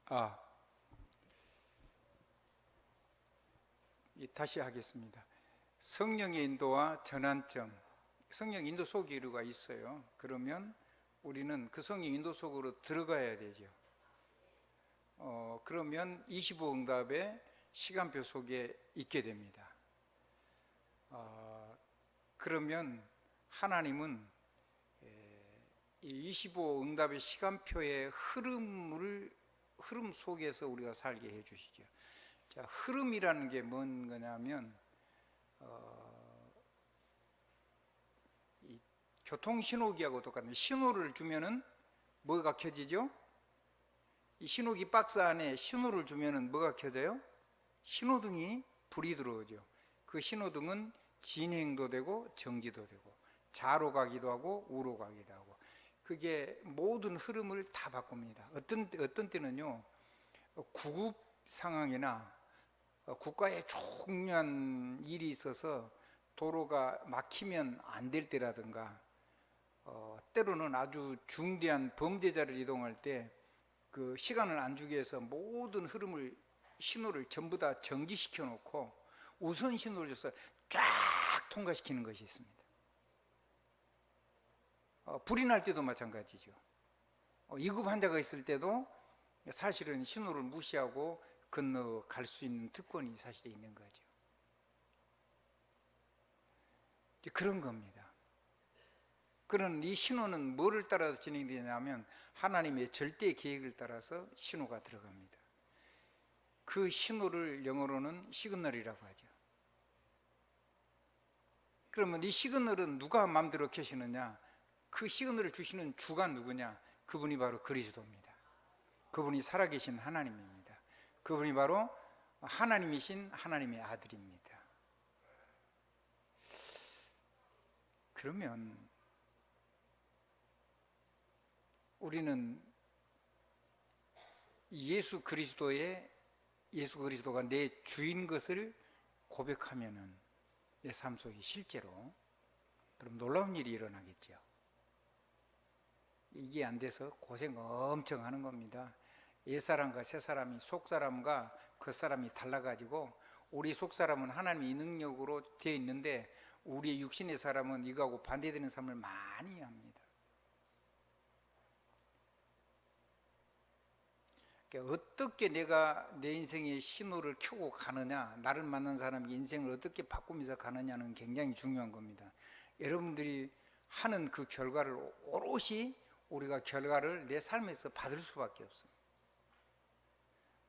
아, 다시 하겠습니다. 성령의 인도와 전환점. 성령 인도 소기류가 있어요. 그러면 우리는 그 성령 인도 속으로 들어가야 되죠. 그러면 25응답의 시간표 속에 있게 됩니다. 그러면 하나님은 이 25응답의 시간표의 흐름 속에서 우리가 살게 해주시죠. 자, 흐름이라는 게 뭔 거냐면 이 교통신호기하고 똑같은데, 신호를 주면은 뭐가 켜지죠? 이 신호기 박스 안에 신호를 주면은 뭐가 켜져요? 신호등이 불이 들어오죠. 그 신호등은 진행도 되고 정지도 되고 좌로 가기도 하고 우로 가기도 하고, 그게 모든 흐름을 다 바꿉니다. 어떤 때는요, 구급 상황이나 국가에 중요한 일이 있어서 도로가 막히면 안 될 때라든가, 때로는 아주 중대한 범죄자를 이동할 때 그 시간을 안 주기 위해서 모든 신호를 전부 다 정지시켜 놓고 우선 신호를 줘서 쫙 통과시키는 것이 있습니다. 불이 날 때도 마찬가지죠. 위급 환자가 있을 때도 사실은 신호를 무시하고 건너갈 수 있는 특권이 사실 있는 거죠. 그런 겁니다. 그런 이 신호는 뭐를 따라서 진행되냐면 하나님의 절대 계획을 따라서 신호가 들어갑니다. 그 신호를 영어로는 시그널이라고 하죠. 그러면 이 시그널은 누가 마음대로 켜시느냐? 그 시그널을 주시는 주가 누구냐? 그분이 바로 그리스도입니다. 그분이 살아계신 하나님입니다. 그분이 바로 하나님이신 하나님의 아들입니다. 그러면 우리는 예수 그리스도가 내 주인 것을 고백하면은 내 삶 속에 실제로 그럼 놀라운 일이 일어나겠죠. 이게 안 돼서 고생 엄청 하는 겁니다. 옛사람과 새사람이, 속사람과 겉사람이 달라가지고, 우리 속사람은 하나님의 능력으로 되어 있는데 우리의 육신의 사람은 이거하고 반대되는 삶을 많이 합니다. 어떻게 내가 내 인생의 신호를 켜고 가느냐, 나를 만난 사람의 인생을 어떻게 바꾸면서 가느냐는 굉장히 중요한 겁니다. 여러분들이 하는 그 결과를 오롯이 우리가 결과를 내 삶에서 받을 수밖에 없습니다.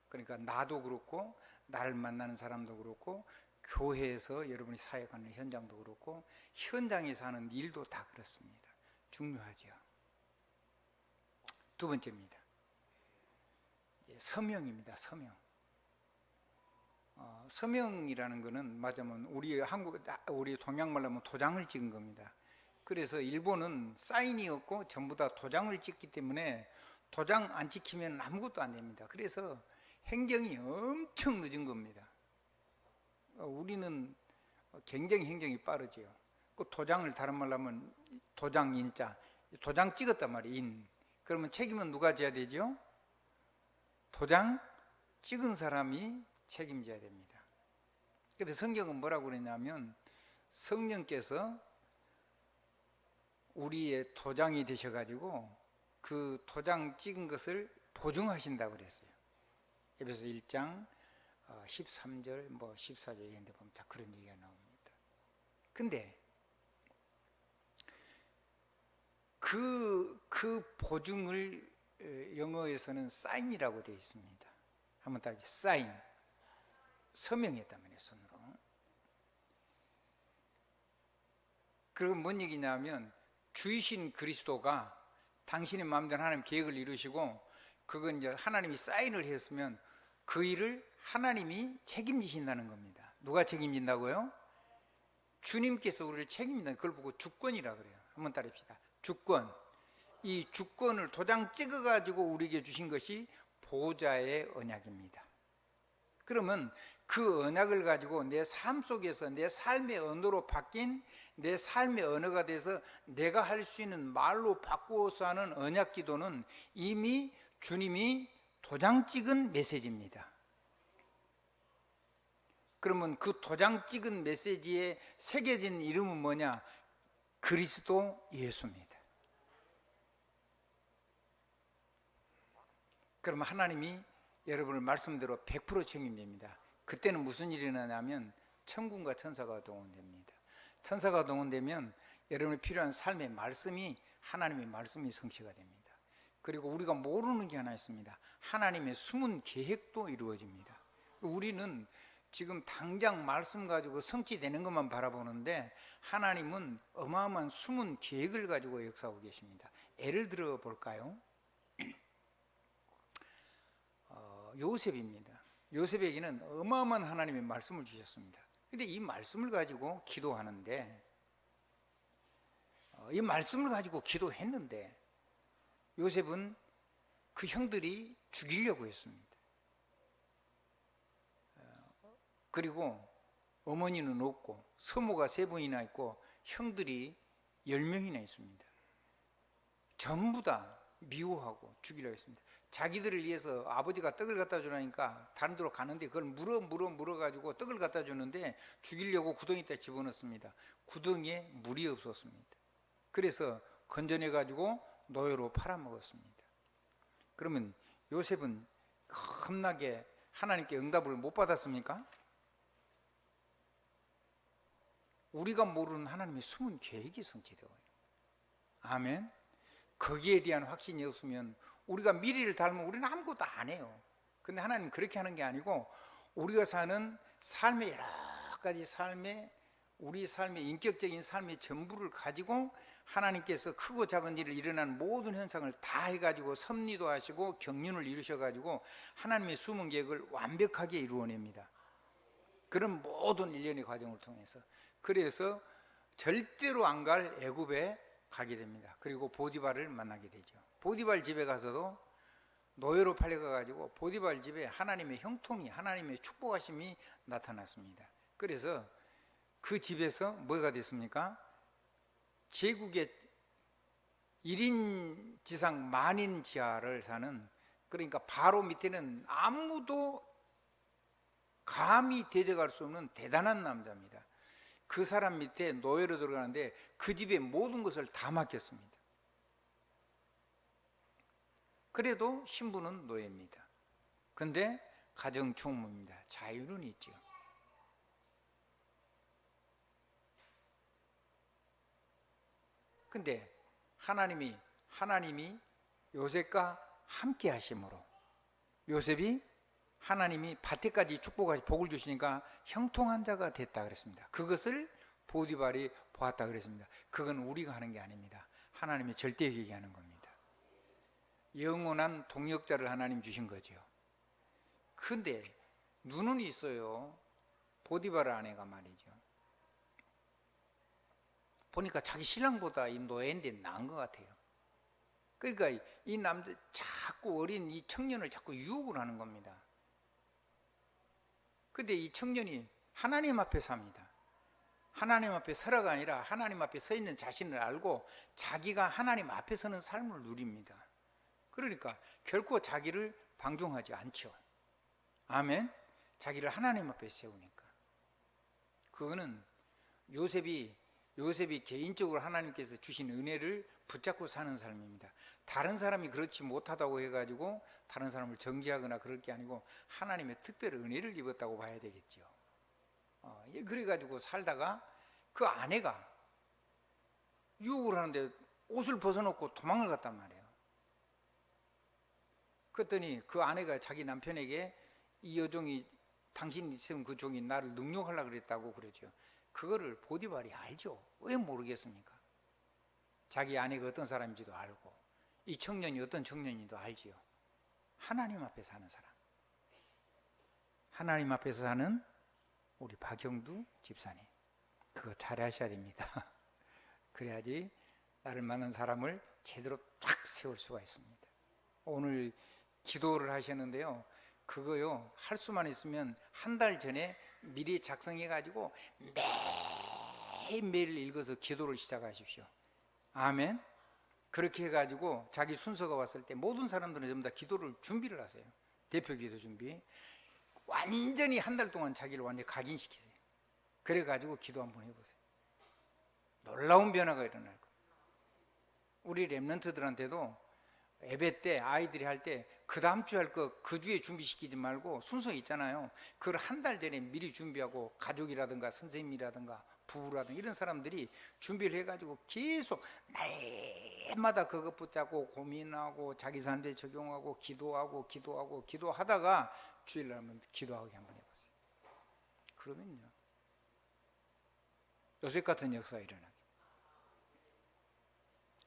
그러니까 나도 그렇고 나를 만나는 사람도 그렇고 교회에서 여러분이 사역하는 현장도 그렇고 현장에서 하는 일도 다 그렇습니다. 중요하죠. 두 번째입니다. 서명입니다. 서명이라는 것은 맞으면 우리 동양말로 하면 도장을 찍은 겁니다. 그래서 일본은 사인이 없고 전부 다 도장을 찍기 때문에 도장 안 찍히면 아무것도 안 됩니다. 그래서 행정이 엄청 늦은 겁니다. 우리는 굉장히 행정이 빠르죠. 그 도장을 다른 말로 하면 도장인자, 도장 찍었단 말이에요. 그러면 책임은 누가 져야 되죠? 도장 찍은 사람이 책임져야 됩니다. 그런데 성경은 뭐라고 그러냐면 성령께서 우리의 도장이 되셔가지고 그 도장 찍은 것을 보증하신다고 그랬어요. 에베소 1장 13절 14절 이런 데 보면 다 그런 얘기가 나옵니다. 근데 그 보증을 영어에서는 사인이라고 되어 있습니다. 한번 따라해. 사인. 서명했단 말이에요, 손으로. 그럼 뭔 얘기냐면 주이신 그리스도가 당신의 마음대로 하나님 계획을 이루시고, 그건 이제 하나님이 사인을 했으면 그 일을 하나님이 책임지신다는 겁니다. 누가 책임진다고요? 주님께서 우리를 책임진다. 그걸 보고 주권이라 그래요. 한번 따라합시다. 주권. 이 주권을 도장 찍어가지고 우리에게 주신 것이 보좌의 언약입니다. 그러면 그 언약을 가지고 내 삶 속에서 내 삶의 언어로 바뀐 내 삶의 언어가 돼서 내가 할 수 있는 말로 바꾸어서 하는 언약 기도는 이미 주님이 도장 찍은 메시지입니다. 그러면 그 도장 찍은 메시지에 새겨진 이름은 뭐냐? 그리스도 예수입니다. 그러면 하나님이 여러분을 말씀대로 100% 책임집니다. 그때는 무슨 일이 일어나냐면 천군과 천사가 동원됩니다. 천사가 동원되면 여러분이 필요한 삶의 말씀이, 하나님의 말씀이 성취가 됩니다. 그리고 우리가 모르는 게 하나 있습니다. 하나님의 숨은 계획도 이루어집니다. 우리는 지금 당장 말씀 가지고 성취되는 것만 바라보는데 하나님은 어마어마한 숨은 계획을 가지고 역사하고 계십니다. 예를 들어 볼까요? 요셉입니다. 요셉에게는 어마어마한 하나님의 말씀을 주셨습니다. 근데 이 말씀을 가지고 기도하는데, 이 말씀을 가지고 기도했는데 요셉은 그 형들이 죽이려고 했습니다. 그리고 어머니는 없고 서모가 3분이나 있고 형들이 10명이나 있습니다. 전부 다 미워하고 죽이려고 했습니다. 자기들을 위해서 아버지가 떡을 갖다 주라니까 다른 데로 가는데 그걸 물어가지고 떡을 갖다 주는데 죽이려고 구덩이에다 집어넣습니다. 구덩이에 물이 없었습니다. 그래서 건져내가지고 노예로 팔아먹었습니다. 그러면 요셉은 겁나게 하나님께 응답을 못 받았습니까? 우리가 모르는 하나님의 숨은 계획이 성취되어요. 아멘. 거기에 대한 확신이 없으면 우리가 미래를 닮으면 우리는 아무것도 안 해요. 근데 하나님은 그렇게 하는 게 아니고 우리가 사는 삶의 여러 가지 우리 삶의 인격적인 삶의 전부를 가지고 하나님께서 크고 작은 일을 일어나는 모든 현상을 다 해가지고 섭리도 하시고 경륜을 이루셔가지고 하나님의 숨은 계획을 완벽하게 이루어냅니다. 그런 모든 일련의 과정을 통해서. 그래서 절대로 안 갈 애굽에 가게 됩니다. 그리고 보디발을 만나게 되죠. 보디발 집에 가서도 노예로 팔려가지고 보디발 집에 하나님의 형통이, 하나님의 축복하심이 나타났습니다. 그래서 그 집에서 뭐가 됐습니까? 제국의 1인 지상 만인 지하를 사는, 그러니까 바로 밑에는 아무도 감히 대적할 수 없는 대단한 남자입니다. 그 사람 밑에 노예로 들어가는데 그 집의 모든 것을 다 맡겼습니다. 그래도 신부는 노예입니다. 근데 가정 총무입니다. 자유는 있죠. 근데 하나님이 요셉과 함께 하심으로 요셉이 하나님이 밭에까지 축복하시 복을 주시니까 형통한 자가 됐다 그랬습니다. 그것을 보디발이 보았다 그랬습니다. 그건 우리가 하는 게 아닙니다. 하나님의 절대 계획이 하는 겁니다. 영원한 동역자를 하나님 주신 거죠. 근데 눈은 있어요. 보디발 아내가 말이죠. 보니까 자기 신랑보다 이 노예인데 나은 것 같아요. 그러니까 이 남자 자꾸 어린 이 청년을 자꾸 유혹을 하는 겁니다. 근데 이 청년이 하나님 앞에 삽니다. 하나님 앞에 서라가 아니라 하나님 앞에 서 있는 자신을 알고 자기가 하나님 앞에 서는 삶을 누립니다. 그러니까 결코 자기를 방종하지 않죠. 아멘. 자기를 하나님 앞에 세우니까. 그거는 요셉이 개인적으로 하나님께서 주신 은혜를 붙잡고 사는 삶입니다. 다른 사람이 그렇지 못하다고 해가지고 다른 사람을 정죄하거나 그럴 게 아니고 하나님의 특별한 은혜를 입었다고 봐야 되겠죠. 그래가지고 살다가 그 아내가 유혹을 하는데 옷을 벗어놓고 도망을 갔단 말이에요. 그랬더니 그 아내가 자기 남편에게 이 여종이, 당신이 세운 그 종이 나를 능욕하려고 그랬다고 그러죠. 그거를 보디발이 알죠. 왜 모르겠습니까? 자기 아내가 어떤 사람인지도 알고 이 청년이 어떤 청년인지도 알지요. 하나님 앞에 사는 사람, 하나님 앞에서 사는 우리 박영두 집사님, 그거 잘 하셔야 됩니다. 그래야지 나를 만난 사람을 제대로 딱 세울 수가 있습니다. 오늘 기도를 하셨는데요, 그거요 할 수만 있으면 한 달 전에 미리 작성해 가지고 매일매일 읽어서 기도를 시작하십시오. 아멘. 그렇게 해가지고 자기 순서가 왔을 때 모든 사람들은 전부 다 기도를 준비를 하세요. 대표 기도 준비. 완전히 한 달 동안 자기를 완전히 각인시키세요. 그래가지고 기도 한번 해보세요. 놀라운 변화가 일어날 거예요. 우리 랩런트들한테도 예배 때 아이들이 할 때 그 다음 주 할 거 그 주에 준비시키지 말고 순서 있잖아요. 그걸 한 달 전에 미리 준비하고 가족이라든가 선생님이라든가 부부라든가 이런 사람들이 준비를 해가지고 계속 날마다 그것 붙잡고 고민하고 자기 삶에 적용하고 기도하다가 주일날 한번 기도하게 한번 해보세요. 그러면요 요셉 같은 역사가 일어나요.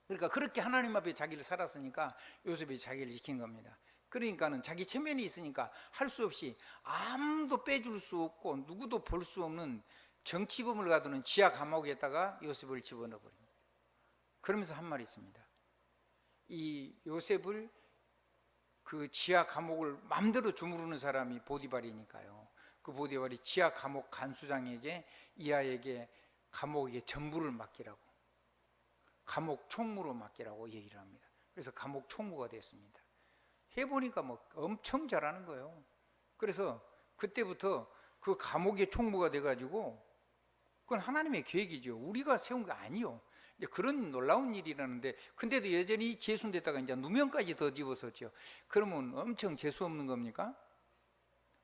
그러니까 그렇게 하나님 앞에 자기를 살았으니까 요셉이 자기를 지킨 겁니다. 그러니까는 자기 체면이 있으니까 할 수 없이 아무도 빼줄 수 없고 누구도 볼 수 없는 정치범을 가두는 지하 감옥에다가 요셉을 집어넣어 버립니다. 그러면서 한 말이 있습니다. 이 요셉을 그 지하 감옥을 마음대로 주무르는 사람이 보디발이니까요. 그 보디발이 지하 감옥 간수장에게 이 아이에게 감옥에 전부를 맡기라고, 감옥 총무로 맡기라고 얘기를 합니다. 그래서 감옥 총무가 됐습니다. 해보니까 뭐 엄청 잘하는 거예요. 그래서 그때부터 그 감옥의 총무가 돼가지고, 그건 하나님의 계획이죠. 우리가 세운 게 아니요. 이제 그런 놀라운 일이라는데, 근데도 여전히 재수됐다가 이제 누명까지 더 집어섰죠. 그러면 엄청 재수 없는 겁니까?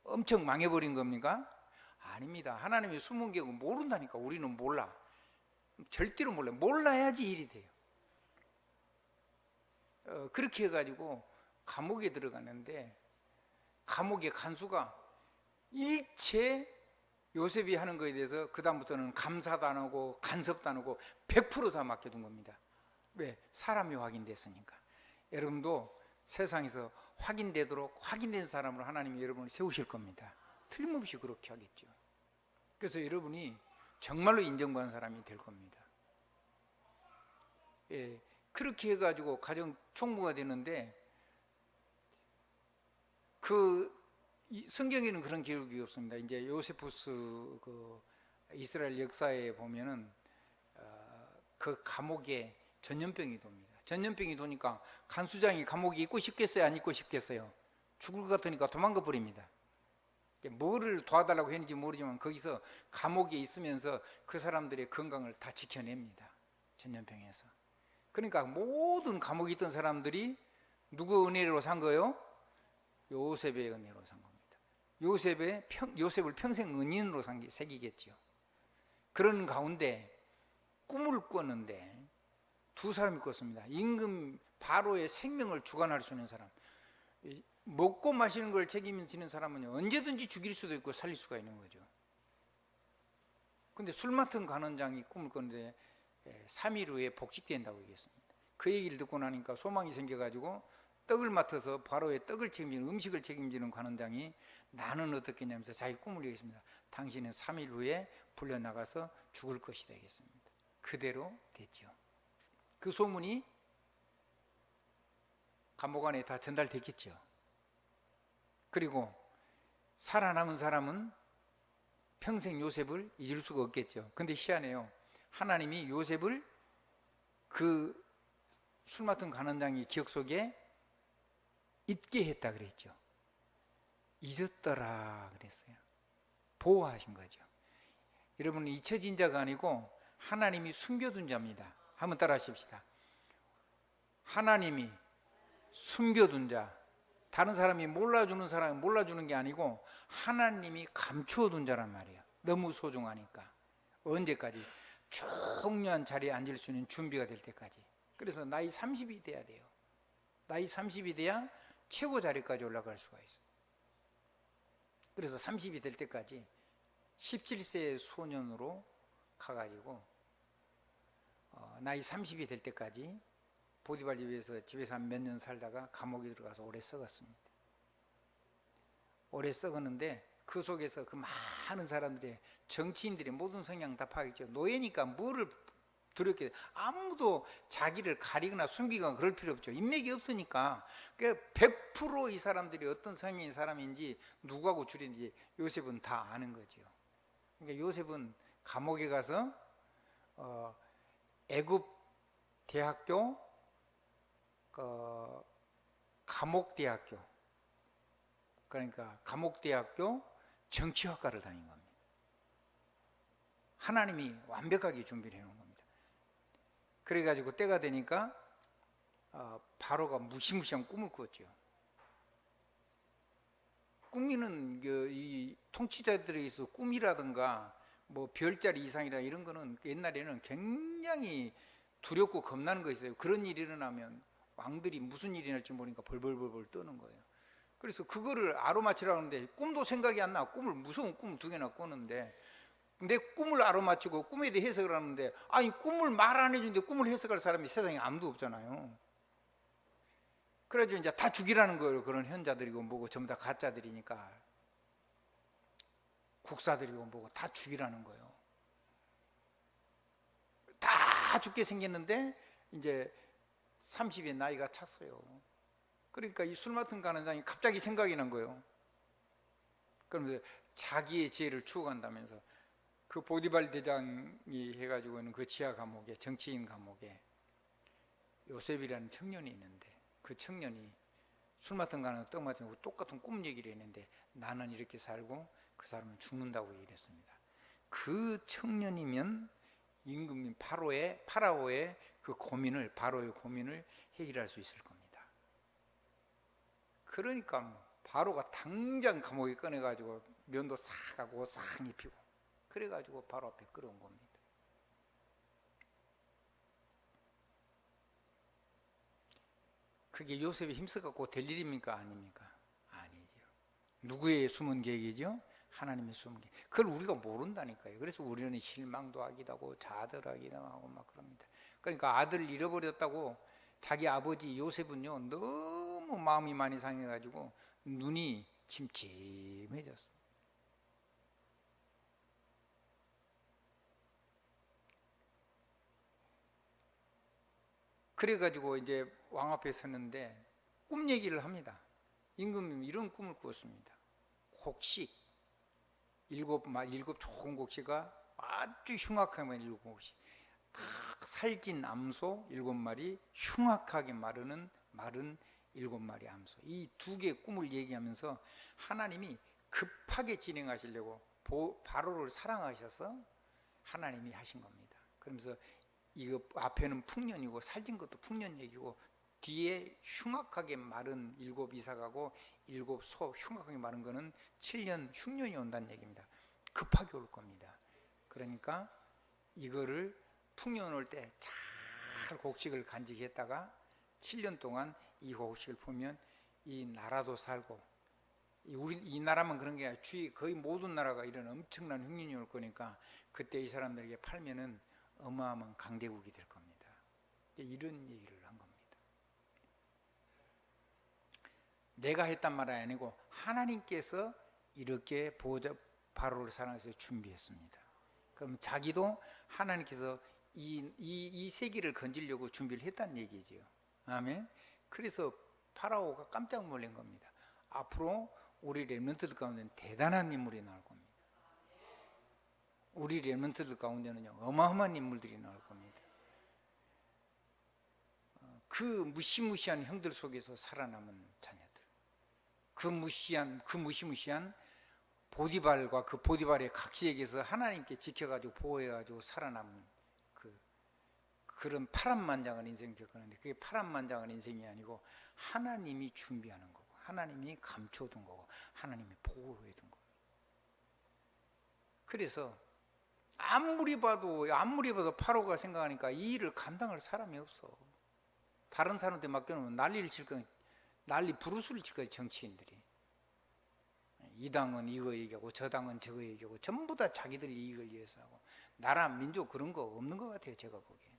엄청 망해버린 겁니까? 아닙니다. 하나님의 숨은 계획을 모른다니까. 우리는 몰라. 절대로 몰라요. 몰라야지 일이 돼요. 그렇게 해가지고 감옥에 들어갔는데, 감옥의 간수가 일체 요셉이 하는 거에 대해서 그 다음부터는 감사도 안 하고 간섭도 안 하고 100% 다 맡겨둔 겁니다. 왜? 사람이 확인됐으니까. 여러분도 세상에서 확인되도록 확인된 사람으로 하나님이 여러분을 세우실 겁니다. 틀림없이 그렇게 하겠죠. 그래서 여러분이 정말로 인정받는 사람이 될 겁니다. 예, 그렇게 해가지고 가정 총무가 되는데, 그 성경에는 그런 기록이 없습니다. 이제 요세푸스 그 이스라엘 역사에 보면은 그 감옥에 전염병이 돕니다. 전염병이 도니까 간수장이 감옥에 있고 싶겠어요, 안 있고 싶겠어요? 죽을 것 같으니까 도망가 버립니다. 뭐를 도와달라고 했는지 모르지만 거기서 감옥에 있으면서 그 사람들의 건강을 다 지켜냅니다. 전염병에서. 그러니까 모든 감옥에 있던 사람들이 누구 은혜로 산 거예요? 요셉의 은혜로 산 겁니다. 요셉을 평생 은인으로 새기겠죠. 그런 가운데 꿈을 꿨는데 두 사람이 꿨습니다. 임금 바로의 생명을 주관할 수 있는 사람, 먹고 마시는 걸 책임지는 사람은 언제든지 죽일 수도 있고 살릴 수가 있는 거죠. 근데 술 맡은 관원장이 꿈을 꿨는데 3일 후에 복직된다고 얘기했습니다. 그 얘기를 듣고 나니까 소망이 생겨가지고 떡을 맡아서 바로의 떡을 책임지는, 음식을 책임지는 관원장이 나는 어떻게 했냐면서 자기 꿈을 얘기했습니다. 당신은 3일 후에 불려나가서 죽을 것이다 얘기했습니다. 그대로 됐죠. 그 소문이 감옥 안에 다 전달됐겠죠. 그리고 살아남은 사람은 평생 요셉을 잊을 수가 없겠죠. 근데 희한해요. 하나님이 요셉을 그 술 맡은 관원장의 기억 속에 잊게 했다 그랬죠. 잊었더라 그랬어요. 보호하신 거죠. 여러분은 잊혀진 자가 아니고 하나님이 숨겨둔 자입니다. 한번 따라 하십시다. 하나님이 숨겨둔 자. 다른 사람이 몰라주는 사람이 몰라주는 게 아니고 하나님이 감추어둔 자란 말이에요. 너무 소중하니까. 언제까지? 중요한 자리에 앉을 수 있는 준비가 될 때까지. 그래서 나이 30이 돼야 돼요. 나이 30이 돼야 최고 자리까지 올라갈 수가 있어요. 그래서 30이 될 때까지 17세 소년으로 가가지고 나이 30이 될 때까지 보디발 집에서 한 몇 년 살다가 감옥에 들어가서 오래 썩었습니다. 오래 썩었는데 그 속에서 그 많은 사람들이, 정치인들이 모든 성향 다 파악했죠. 노예니까 뭐를 두렵게, 아무도 자기를 가리거나 숨기거나 그럴 필요 없죠. 인맥이 없으니까. 100% 이 사람들이 어떤 성향의 사람인지 누구하고 줄인지 요셉은 다 아는 거죠. 그러니까 요셉은 감옥에 가서 애굽 대학교, 감옥대학교, 그러니까 감옥대학교 정치학과를 다닌 겁니다. 하나님이 완벽하게 준비를 해놓은 겁니다. 그래가지고 때가 되니까 바로가 무시무시한 꿈을 꾸었죠. 꿈이는 이 통치자들에 있어 꿈이라든가 뭐 별자리 이상이라 이런 거는 옛날에는 굉장히 두렵고 겁나는 거 있어요. 그런 일이 일어나면 왕들이 무슨 일이 날지 모르니까 벌벌벌벌 떠는 거예요. 그래서 그거를 아로맞히라고 하는데 꿈도 생각이 안 나. 무서운 꿈을 2개나 꾸는데 내 꿈을 아로맞히고 꿈에 대해 해석을 하는데, 아니 꿈을 말 안 해주는데 꿈을 해석할 사람이 세상에 아무도 없잖아요. 그래가지고 이제 다 죽이라는 거예요. 그런 현자들이고 뭐고 전부 다 가짜들이니까, 국사들이고 뭐고 다 죽이라는 거예요. 다 죽게 생겼는데 이제 30의 나이가 찼어요. 그러니까 이 술 맡은 간원장이 갑자기 생각이 난 거예요. 그러면서 자기의 지혜를 추구한다면서 그 보디발 대장이 해가지고는 그 지하 감옥에, 정치인 감옥에 요셉이라는 청년이 있는데, 그 청년이 술 맡은 간원 떡 맡은 거 똑같은 꿈 얘기를 했는데, 나는 이렇게 살고 그 사람은 죽는다고 얘기를 했습니다. 그 청년이면 임금님 파라오의 그 고민을, 바로의 고민을 해결할 수 있을 겁니다. 그러니까 바로가 당장 감옥에 꺼내가지고 면도 싹 하고 싹 입히고, 그래가지고 바로 앞에 끌어온 겁니다. 그게 요셉이 힘써갖고 될 일입니까? 아닙니까? 아니죠. 누구의 숨은 계획이죠? 하나님의 숨은 계획. 그걸 우리가 모른다니까요. 그래서 우리는 실망도 하기도 하고 좌절하기도 하고 막 그럽니다. 그러니까 아들을 잃어버렸다고 자기 아버지 요셉은요 너무 마음이 많이 상해가지고 눈이 침침해졌어요. 그래가지고 이제 왕 앞에 섰는데 꿈 얘기를 합니다. 임금님이 이런 꿈을 꾸었습니다. 곡식, 일곱 좋은 곡식가 아주 흉악하게 7곡식, 탁 살진 암소 7마리, 흉악하게 마른 7마리 암소. 이 2개의 꿈을 얘기하면서 하나님이 급하게 진행하시려고 바로를 사랑하셔서 하나님이 하신 겁니다. 그러면서 이거 앞에는 풍년이고 살진 것도 풍년 얘기고, 뒤에 흉악하게 마른 7 이삭하고 7 소 흉악하게 마른 거는 7년 흉년이 온다는 얘기입니다. 급하게 올 겁니다. 그러니까 이거를 풍년 올 때 잘 곡식을 간직했다가 7년 동안 이 곡식을 보면 이 나라도 살고, 이 나라만 그런 게 아니라 주위 거의 모든 나라가 이런 엄청난 흉년이 올 거니까 그때 이 사람들에게 팔면은 어마어마한 강대국이 될 겁니다. 이런 얘기를 한 겁니다. 내가 했단 말이 아니고 하나님께서 이렇게 바로를 사랑해서 준비했습니다. 그럼 자기도 하나님께서 이 세계를 건지려고 준비를 했다는 얘기죠. 아멘. 그래서 파라오가 깜짝 놀란 겁니다. 앞으로 우리 렘넌트들 가운데는 대단한 인물이 나올 겁니다. 우리 렘넌트들 가운데는요 어마어마한 인물들이 나올 겁니다. 그 무시무시한 형들 속에서 살아남은 자녀들, 그 무시무시한 보디발과 그 보디발의 각시에게서 하나님께 지켜가지고 보호해가지고 살아남은 그런 파란만장한 인생을 겪었는데, 그게 파란만장한 인생이 아니고 하나님이 준비하는 거고, 하나님이 감춰둔 거고, 하나님이 보호해둔 겁니다. 그래서 아무리 봐도 파로가 생각하니까 이 일을 감당할 사람이 없어. 다른 사람한테 맡겨놓으면 난리를 칠 거야. 부르스를 칠 거야. 정치인들이 이 당은 이거 얘기하고 저 당은 저거 얘기하고 전부 다 자기들 이익을 위해서 하고, 나라 민족 그런 거 없는 것 같아요. 제가 보기엔.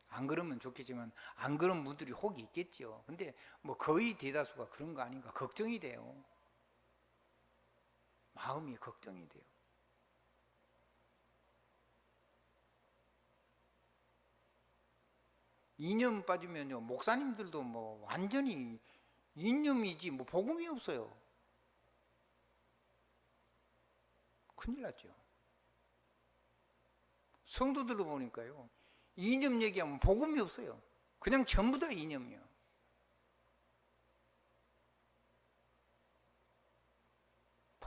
안 그러면 좋겠지만 안 그런 분들이 혹이 있겠죠. 근데 뭐 거의 대다수가 그런 거 아닌가 걱정이 돼요. 마음이 걱정이 돼요. 이념 빠지면요 목사님들도 뭐 완전히 이념이지 뭐 복음이 없어요. 큰일 났죠. 성도들도 보니까요 이념 얘기하면 복음이 없어요. 그냥 전부 다 이념이에요.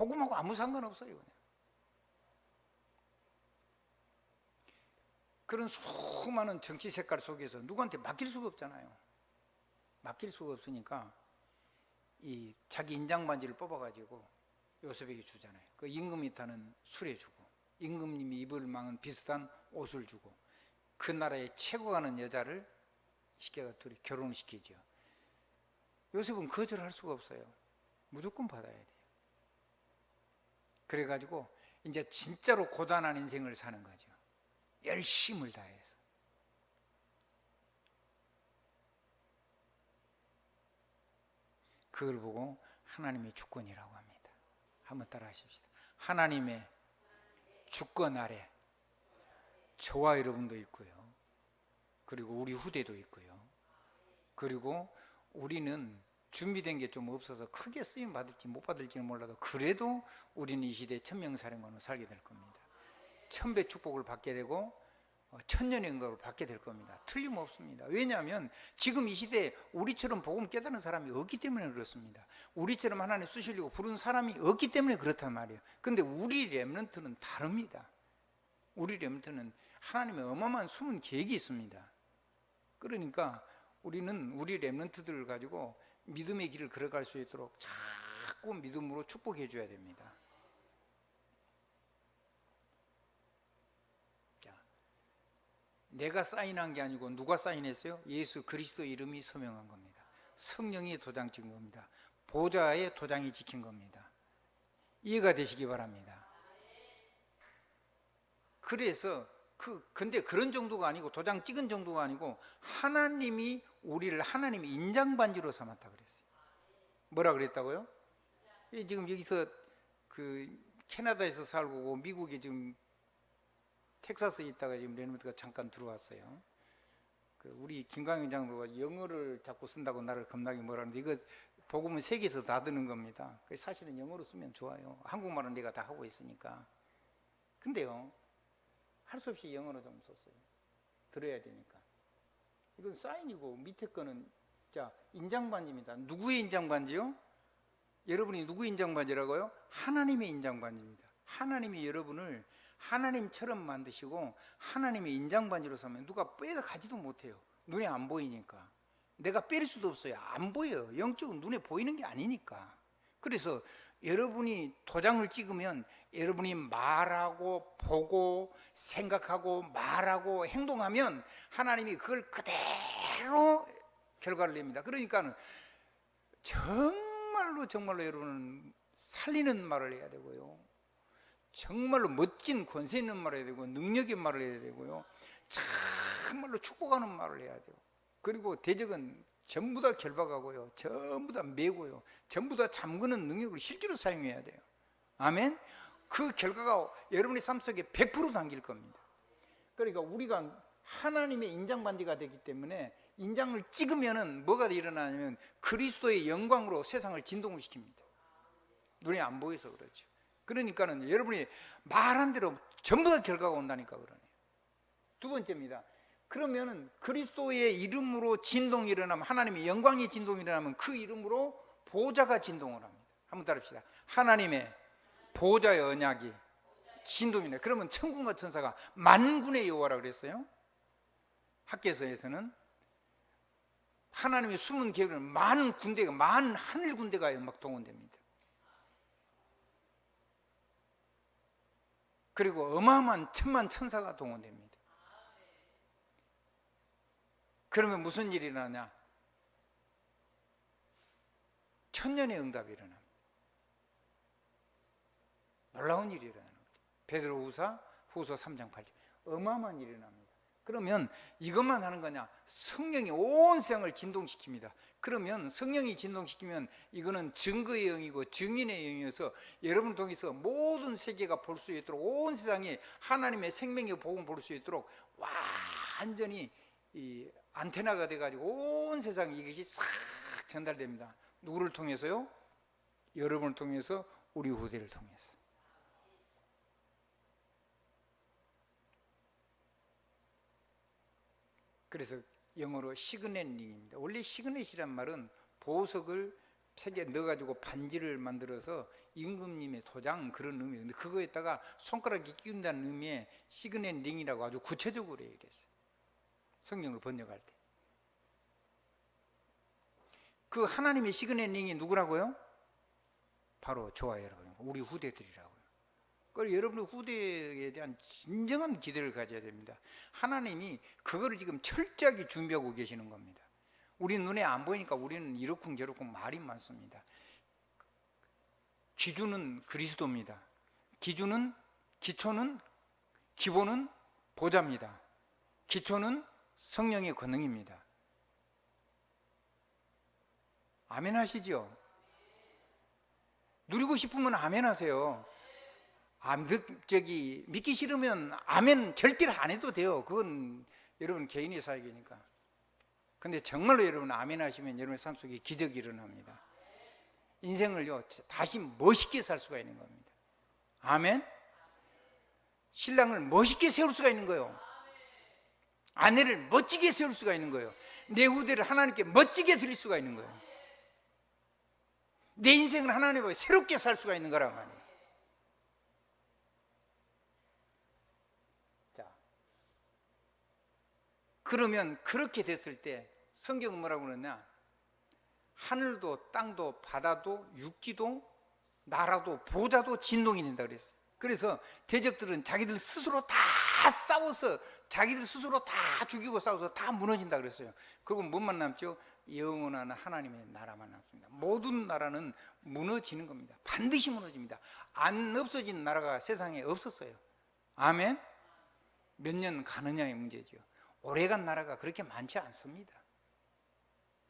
복음하고 아무 상관없어요. 그냥. 그런 수많은 정치 색깔 속에서 누구한테 맡길 수가 없잖아요. 맡길 수가 없으니까 이 자기 인장 반지를 뽑아가지고 요셉에게 주잖아요. 그 임금이 타는 술에 주고, 임금님이 입을 망은 비슷한 옷을 주고, 그 나라의 최고 가는 여자를 시켜가 둘이 결혼을 시키죠. 요셉은 거절할 수가 없어요. 무조건 받아야 돼요. 그래가지고 이제 진짜로 고단한 인생을 사는 거죠. 열심을 다해서. 그걸 보고 하나님의 주권이라고 합니다. 한번 따라 하십시다. 하나님의 주권 아래 저와 여러분도 있고요. 그리고 우리 후대도 있고요. 그리고 우리는 준비된 게 좀 없어서 크게 쓰임 받을지 못 받을지는 몰라도 그래도 우리는 이 시대에 천명사령관으로 살게 될 겁니다. 천배 축복을 받게 되고 천년의 응답을 받게 될 겁니다. 틀림없습니다. 왜냐하면 지금 이 시대에 우리처럼 복음 깨달은 사람이 없기 때문에 그렇습니다. 우리처럼 하나님 쓰시려고 부른 사람이 없기 때문에 그렇단 말이에요. 근데 우리 렘넌트는 다릅니다. 우리 렘넌트는 하나님의 어마어마한 숨은 계획이 있습니다. 그러니까 우리는 우리 렘넌트들을 가지고 믿음의 길을 걸어갈 수 있도록 자꾸 믿음으로 축복해 줘야 됩니다. 내가 사인한 게 아니고 누가 사인했어요? 예수 그리스도 이름이 서명한 겁니다. 성령이 도장 찍은 겁니다. 보좌의 도장이 찍힌 겁니다. 이해가 되시기 바랍니다. 그래서 근데 그런 정도가 아니고 도장 찍은 정도가 아니고 하나님이 우리를 하나님의 인장반지로 삼았다 그랬어요. 뭐라 그랬다고요? 지금 여기서 그 캐나다에서 살고 미국에 지금 텍사스에 있다가 지금 레노드가 잠깐 들어왔어요. 우리 김광현 장로가 영어를 자꾸 쓴다고 나를 겁나게 뭐라는데 이거 복음은 세계에서 다 드는 겁니다. 사실은 영어로 쓰면 좋아요. 한국말은 내가 다 하고 있으니까. 근데요, 할 수 없이 영어로 좀 썼어요. 들어야 되니까. 이건 사인이고 밑에 거는 자 인장반지입니다. 누구의 인장반지요? 여러분이 누구의 인장반지라고요? 하나님의 인장반지입니다. 하나님이 여러분을 하나님처럼 만드시고 하나님의 인장반지로 삼으면 누가 빼다 가지도 못해요. 눈에 안 보이니까. 내가 뺄 수도 없어요. 안 보여요. 영적으로 눈에 보이는 게 아니니까. 그래서 여러분이 도장을 찍으면 여러분이 말하고 보고 생각하고 말하고 행동하면 하나님이 그걸 그대로 결과를 냅니다. 그러니까 정말로 여러분은 살리는 말을 해야 되고요. 정말로 멋진 권세 있는 말을 해야 되고 능력의 말을 해야 되고요. 정말로 축복하는 말을 해야 돼요. 그리고 대적은 전부 다 결박하고요. 전부 다 메고요. 전부 다 잠그는 능력을 실제로 사용해야 돼요. 아멘? 그 결과가 여러분의 삶 속에 100% 담길 겁니다. 그러니까 우리가 하나님의 인장반지가 되기 때문에 인장을 찍으면은 뭐가 일어나냐면 그리스도의 영광으로 세상을 진동을 시킵니다. 눈에 안 보여서 그렇죠. 그러니까는 여러분이 말한 대로 전부 다 결과가 온다니까 그러네요. 두 번째입니다. 그러면은 그리스도의 이름으로 진동이 일어나면 하나님의 영광의 진동이 일어나면 그 이름으로 보좌가 진동을 합니다. 한번 따라합시다. 하나님의 보좌의 언약이 진동이네. 그러면 천군과 천사가 만군의 여호와라 그랬어요. 학개서에서는 하나님의 숨은 계획은 만 군대가 만 하늘 군대가 막 동원됩니다. 그리고 어마어마한 천만 천사가 동원됩니다. 그러면 무슨 일이 일어나냐? 천년의 응답이 일어납니다. 놀라운 일이 일어나는 거죠. 베드로후서 3장 8절 어마어마한 일이 일어납니다. 그러면 이것만 하는 거냐? 성령이 온 세상을 진동시킵니다. 그러면 성령이 진동시키면 이거는 증거의 영이고 증인의 영이어서 여러분 통해서 모든 세계가 볼 수 있도록 온 세상이 하나님의 생명의 복음을 볼 수 있도록 완전히 이 안테나가 돼가지고 온 세상에 이것이 싹 전달됩니다. 누구를 통해서요? 여러분을 통해서, 우리 후대를 통해서. 그래서 영어로 시그넷링입니다. 원래 시그넷이란 말은 보석을 책에 넣어가지고 반지를 만들어서 임금님의 도장 그런 의미. 근데 그거에다가 손가락에 끼운다는 의미의 시그넷 링이라고 아주 구체적으로 얘기했어요. 성경을 번역할 때. 그 하나님의 시그넷 링이 누구라고요? 바로 저와 여러분, 우리 후대들이라고요. 그래서 여러분의 후대에 대한 진정한 기대를 가져야 됩니다. 하나님이 그거를 지금 철저하게 준비하고 계시는 겁니다. 우리 눈에 안 보이니까 우리는 이렇쿵저렇쿵 말이 많습니다. 기준은 그리스도입니다. 기준은, 기초는, 기본은 보좌입니다. 기초는 성령의 권능입니다. 아멘 하시죠? 누리고 싶으면 아멘 하세요. 믿기 싫으면 아멘 절대로 안 해도 돼요. 그건 여러분 개인의 사역이니까. 근데 정말로 여러분 아멘 하시면 여러분의 삶 속에 기적이 일어납니다. 인생을요 다시 멋있게 살 수가 있는 겁니다. 아멘. 신랑을 멋있게 세울 수가 있는 거예요. 아내를 멋지게 세울 수가 있는 거예요. 내 후대를 하나님께 멋지게 드릴 수가 있는 거예요. 내 인생을 하나님과 새롭게 살 수가 있는 거란 말이에요. 자, 그러면 그렇게 됐을 때 성경은 뭐라고 그러냐? 하늘도 땅도 바다도 육지도 나라도 보좌도 진동이 된다 그랬어요. 그래서 대적들은 자기들 스스로 다 싸워서 자기들 스스로 다 죽이고 싸워서 다 무너진다 그랬어요. 그리고 뭐만 남죠? 영원한 하나님의 나라만 남습니다. 모든 나라는 무너지는 겁니다. 반드시 무너집니다. 안 없어진 나라가 세상에 없었어요. 아멘. 몇 년 가느냐의 문제죠. 오래간 나라가 그렇게 많지 않습니다.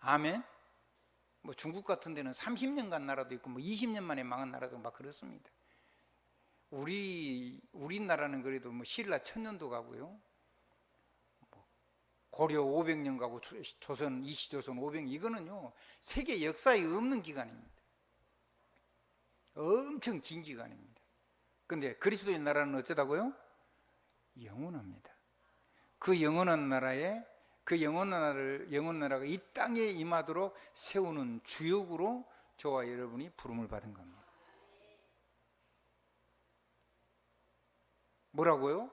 아멘. 뭐 중국 같은 데는 30년 간 나라도 있고 뭐 20년 만에 망한 나라도 막 그렇습니다. 우리나라는 그래도 뭐 신라 1000년도 가고요, 뭐 고려 500년 가고 조선 이시조선 500년, 이거는요 세계 역사에 없는 기간입니다. 엄청 긴 기간입니다. 근데 그리스도의 나라는 어쩌다고요? 영원합니다. 그 영원한 나라에 그 영원 나라가 이 땅에 임하도록 세우는 주역으로 저와 여러분이 부름을 받은 겁니다. 뭐라고요?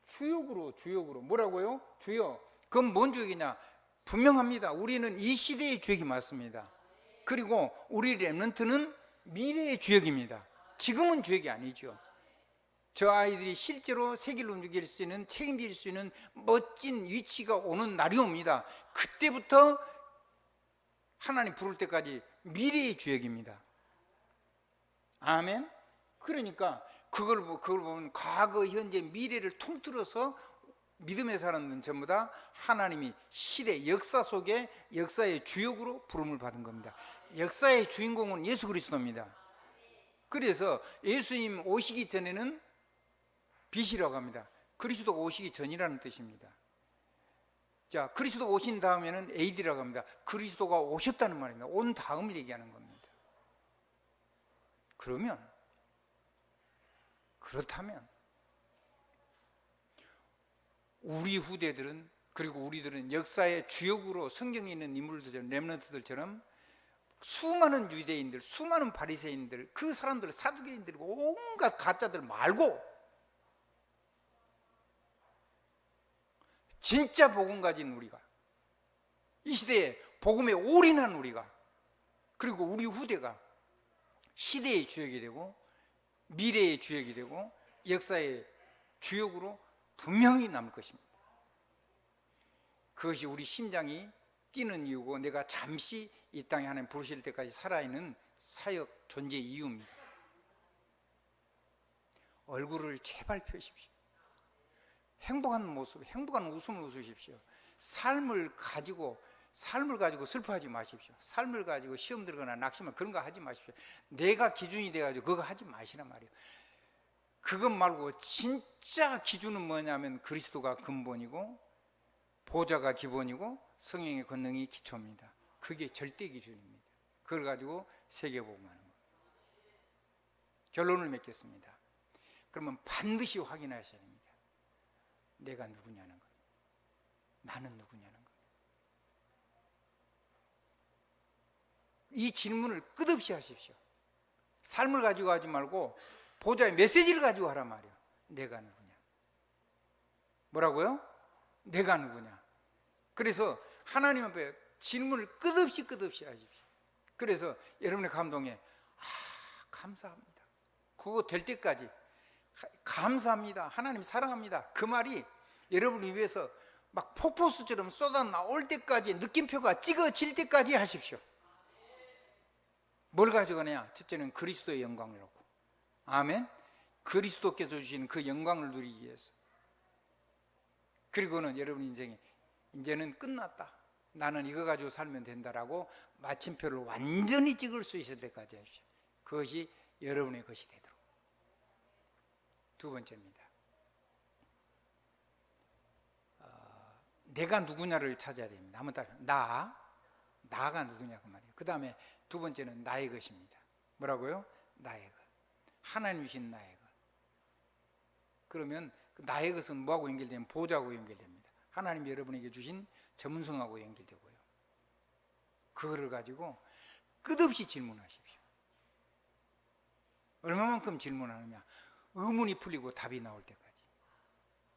주역으로. 뭐라고요? 주역. 그건 뭔 주역이냐? 분명합니다. 우리는 이 시대의 주역이 맞습니다. 그리고 우리 렘넌트는 미래의 주역입니다. 지금은 주역이 아니죠. 저 아이들이 실제로 세계를 움직일 수 있는, 책임질 수 있는 멋진 위치가 오는 날이 옵니다. 그때부터 하나님 부를 때까지 미래의 주역입니다. 아멘. 그러니까 그걸 보면 과거, 현재, 미래를 통틀어서 믿음의 사람들은 전부 다 하나님이 시대, 역사 속에 역사의 주역으로 부름을 받은 겁니다. 역사의 주인공은 예수 그리스도입니다. 그래서 예수님 오시기 전에는 빛이라고 합니다. 그리스도 오시기 전이라는 뜻입니다. 자, 그리스도 오신 다음에는 AD라고 합니다. 그리스도가 오셨다는 말입니다. 온 다음을 얘기하는 겁니다. 그렇다면 우리 후대들은, 그리고 우리들은 역사의 주역으로 성경에 있는 인물들처럼, 렘넌트들처럼 수많은 유대인들, 수많은 바리새인들, 그 사람들, 사두개인들, 온갖 가짜들 말고 진짜 복음 가진 우리가, 이 시대에 복음에 올인한 우리가, 그리고 우리 후대가 시대의 주역이 되고 미래의 주역이 되고 역사의 주역으로 분명히 남을 것입니다. 그것이 우리 심장이 뛰는 이유고, 내가 잠시 이 땅에 하나님 부르실 때까지 살아있는 사역 존재 이유입니다. 얼굴을 제발 펴십시오. 행복한 모습, 행복한 웃음을 웃으십시오. 삶을 가지고 슬퍼하지 마십시오. 삶을 가지고 시험 들거나 낙심하거나 그런 거 하지 마십시오. 내가 기준이 돼가지고 그거 하지 마시란 말이에요. 그것 말고 진짜 기준은 뭐냐면 그리스도가 근본이고 보좌가 기본이고 성령의 권능이 기초입니다. 그게 절대 기준입니다. 그걸 가지고 세계복음하는 겁니다. 결론을 맺겠습니다. 그러면 반드시 확인하셔야 됩니다. 내가 누구냐는 겁니다. 나는 누구냐는 겁니다. 이 질문을 끝없이 하십시오. 삶을 가지고 하지 말고 보좌의 메시지를 가지고 하란 말이에요. 내가 누구냐? 뭐라고요? 내가 누구냐? 그래서 하나님 앞에 질문을 끝없이 하십시오. 그래서 여러분의 감동에 감사합니다. 그거 될 때까지 감사합니다. 하나님 사랑합니다. 그 말이 여러분을 위해서 막 폭포수처럼 쏟아 나올 때까지 느낌표가 찍어질 때까지 하십시오. 뭘 가져가냐? 첫째는 그리스도의 영광을 얻고, 아멘. 그리스도께서 주시는 그 영광을 누리기 위해서. 그리고는 여러분 인생에 이제는 끝났다, 나는 이거 가지고 살면 된다라고 마침표를 완전히 찍을 수 있을 때까지 하십시오. 그것이 여러분의 것이 되도록. 두 번째입니다. 내가 누구냐를 찾아야 됩니다. 한번 따라. 나가 누구냐 그 말이에요. 그 다음에 두 번째는 나의 것입니다. 뭐라고요? 나의 것. 하나님 주신 나의 것. 그러면 그 나의 것은 뭐하고 연결되면 보좌하고 연결됩니다. 하나님이 여러분에게 주신 전문성하고 연결되고요. 그거를 가지고 끝없이 질문하십시오. 얼마만큼 질문하느냐? 의문이 풀리고 답이 나올 때까지,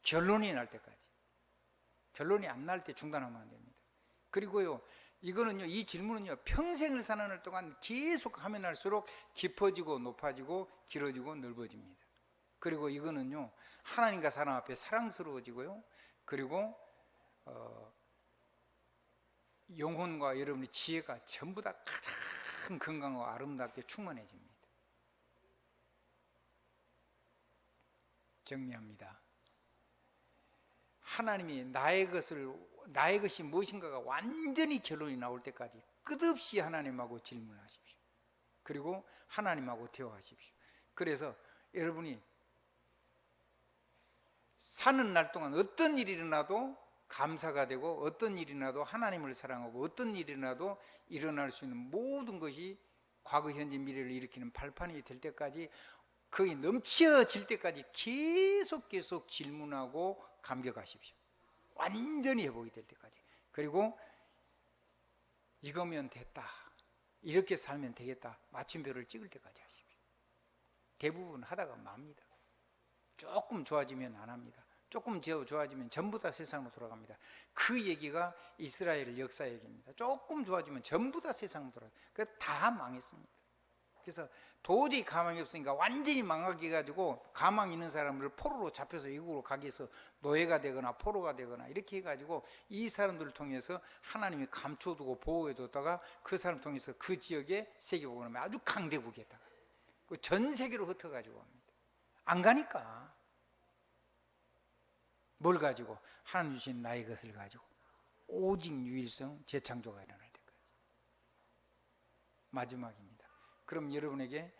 결론이 날 때까지. 결론이 안 날 때 중단하면 안 됩니다. 그리고요, 이거는요, 이 질문은요, 평생을 사는 할 동안 계속 하면 할수록 깊어지고 높아지고 길어지고 넓어집니다. 그리고 이거는요, 하나님과 사람 앞에 사랑스러워지고요, 그리고 영혼과 여러분의 지혜가 전부 다 가장 건강하고 아름답게 충만해집니다. 정리합니다. 하나님이 나의 것이 무엇인가가 완전히 결론이 나올 때까지 끝없이 하나님하고 질문하십시오. 그리고 하나님하고 대화하십시오. 그래서 여러분이 사는 날 동안 어떤 일이 일어나도 감사가 되고, 어떤 일이 일어나도 하나님을 사랑하고, 어떤 일이 일어나도 일어날 수 있는 모든 것이 과거, 현재, 미래를 일으키는 발판이 될 때까지, 거기 넘쳐질 때까지 계속 질문하고 감격하십시오. 완전히 회복이 될 때까지. 그리고 이거면 됐다, 이렇게 살면 되겠다, 마침표를 찍을 때까지 하십시오. 대부분 하다가 맙니다. 조금 좋아지면 안 합니다. 조금 좋아지면 전부 다 세상으로 돌아갑니다. 그 얘기가 이스라엘 역사 얘기입니다. 조금 좋아지면 전부 다 세상으로 돌아갑니다. 그래서 다 망했습니다. 그래서 도저히 가망이 없으니까 완전히 망하게 해가지고, 가망 있는 사람을 포로로 잡혀서 외국으로 가기 위해서 노예가 되거나 포로가 되거나 이렇게 해가지고 이 사람들을 통해서 하나님이 감춰두고 보호해뒀다가 그 사람 통해서 그 지역에 세계복음을 아주 강대국에다가 전 세계로 흩어가지고 옵니다. 안 가니까. 뭘 가지고? 하나님 주신 나의 것을 가지고 오직 유일성 재창조가 일어날 때까지. 마지막입니다. 그럼 여러분에게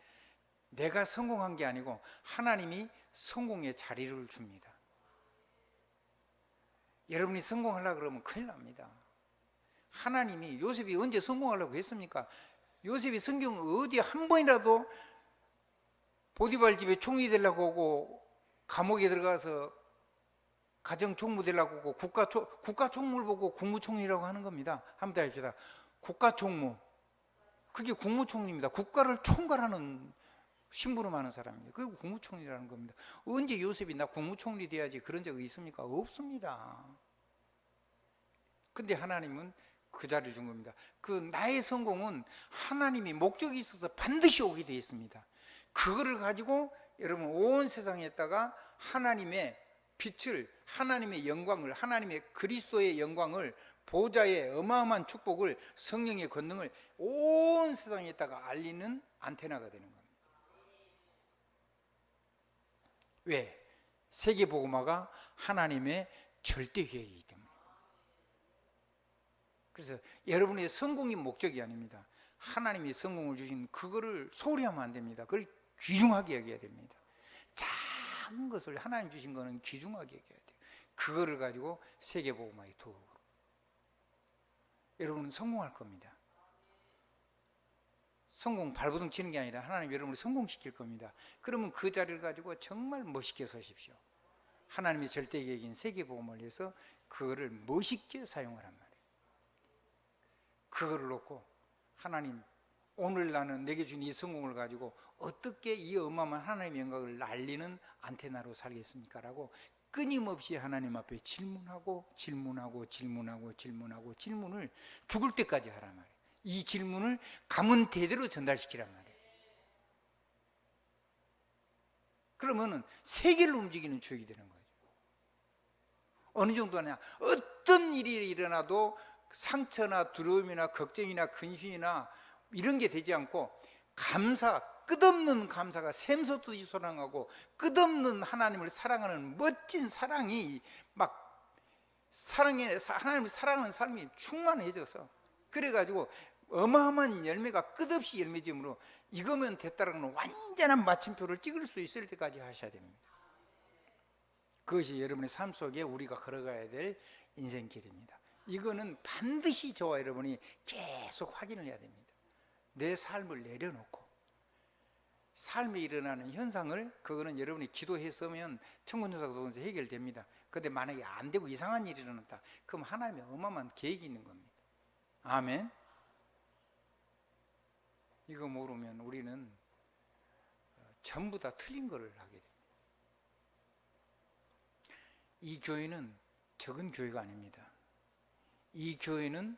내가 성공한 게 아니고 하나님이 성공의 자리를 줍니다. 여러분이 성공하려고 그러면 큰일 납니다. 하나님이, 요셉이 언제 성공하려고 했습니까? 요셉이 성경 어디 한 번이라도 보디발 집에 총리 되려고 오고, 감옥에 들어가서 가정 총무 되려고 오고, 국가 총무를 보고 국무총리라고 하는 겁니다. 한번 더 해봅시다. 국가 총무, 그게 국무총리입니다. 국가를 총괄하는 심부름 하는 사람입니다. 그게 국무총리라는 겁니다. 언제 요셉이 나 국무총리 돼야지 그런 적이 있습니까? 없습니다. 근데 하나님은 그 자리를 준 겁니다. 그 나의 성공은 하나님이 목적이 있어서 반드시 오게 되어 있습니다. 그거를 가지고 여러분 온 세상에다가 하나님의 빛을, 하나님의 영광을, 하나님의 그리스도의 영광을, 보좌의 어마어마한 축복을, 성령의 권능을 온 세상에다가 알리는 안테나가 되는 겁니다. 왜? 세계복음화가 하나님의 절대 계획이기 때문에. 그래서 여러분의 성공이 목적이 아닙니다. 하나님이 성공을 주신 그거를 소홀히 하면 안 됩니다. 그걸 귀중하게 여겨야 됩니다. 작은 것을 하나님 주신 거는 귀중하게 여겨야 돼요. 그거를 가지고 세계복음화의 도구로 여러분은 성공할 겁니다. 성공 발버둥 치는 게 아니라 하나님 여러분을 성공시킬 겁니다. 그러면 그 자리를 가지고 정말 멋있게 서십시오. 하나님의 절대 계획인 세계복음을 위해서 그거를 멋있게 사용하란 말이에요. 그거를 놓고 하나님 오늘 나는 내게 준 이 성공을 가지고 어떻게 이 어마어마한 하나님의 영광을 날리는 안테나로 살겠습니까? 라고 끊임없이 하나님 앞에 질문하고 질문을 죽을 때까지 하란 말이에요. 이 질문을 가문 대대로 전달시키란 말이에요. 그러면은 세계를 움직이는 주역이 되는 거예요. 어느 정도 하냐, 어떤 일이 일어나도 상처나 두려움이나 걱정이나 근심이나 이런 게 되지 않고 감사, 끝없는 감사가 샘솟듯이 솟아나고 끝없는 하나님을 사랑하는 멋진 사랑이 막 하나님을 사랑하는 삶이 충만해져서, 그래가지고 어마어마한 열매가 끝없이 열매지므로 이거면 됐다라는 완전한 마침표를 찍을 수 있을 때까지 하셔야 됩니다. 그것이 여러분의 삶 속에 우리가 걸어가야 될 인생길입니다. 이거는 반드시 저와 여러분이 계속 확인을 해야 됩니다. 내 삶을 내려놓고 삶에 일어나는 현상을, 그거는 여러분이 기도했으면 천군천사가 해결됩니다. 그런데 만약에 안 되고 이상한 일이 일어났다, 그럼 하나님의 어마어마한 계획이 있는 겁니다. 아멘. 이거 모르면 우리는 전부 다 틀린 거를 하게 됩니다. 이 교회는 적은 교회가 아닙니다. 이 교회는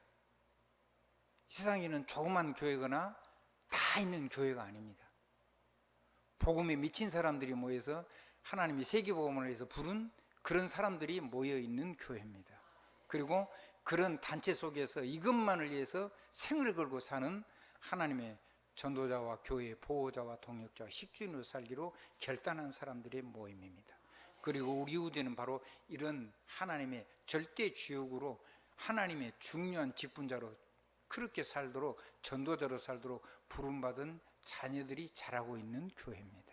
세상에 있는 조그만 교회거나 다 있는 교회가 아닙니다. 복음에 미친 사람들이 모여서 하나님이 세계복음을 위해서 부른 그런 사람들이 모여있는 교회입니다. 그리고 그런 단체 속에서 이것만을 위해서 생을 걸고 사는 하나님의 전도자와 교회의 보호자와 동역자와 식주인으로 살기로 결단한 사람들의 모임입니다. 그리고 우리 후대는 바로 이런 하나님의 절대 주역으로, 하나님의 중요한 직분자로 그렇게 살도록, 전도자로 살도록 부름받은 자녀들이 자라고 있는 교회입니다.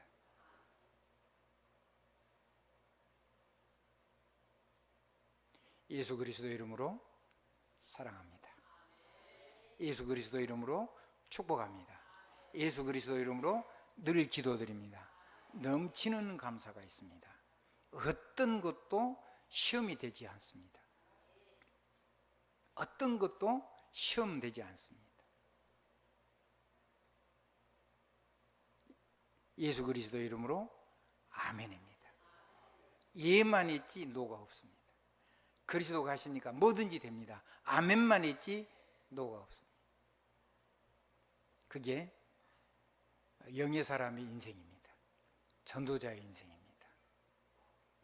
예수 그리스도 이름으로 사랑합니다. 예수 그리스도 이름으로 축복합니다. 예수 그리스도 이름으로 늘 기도드립니다. 넘치는 감사가 있습니다. 어떤 것도 시험이 되지 않습니다. 어떤 것도 시험되지 않습니다. 예수 그리스도 이름으로 아멘입니다. 예만 있지 노가 없습니다. 그리스도가 하시니까 뭐든지 됩니다. 아멘만 있지 노가 없습니다. 그게 영의 사람의 인생입니다. 전도자의 인생입니다.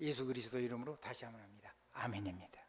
예수 그리스도 이름으로 다시 한번 합니다. 아멘입니다.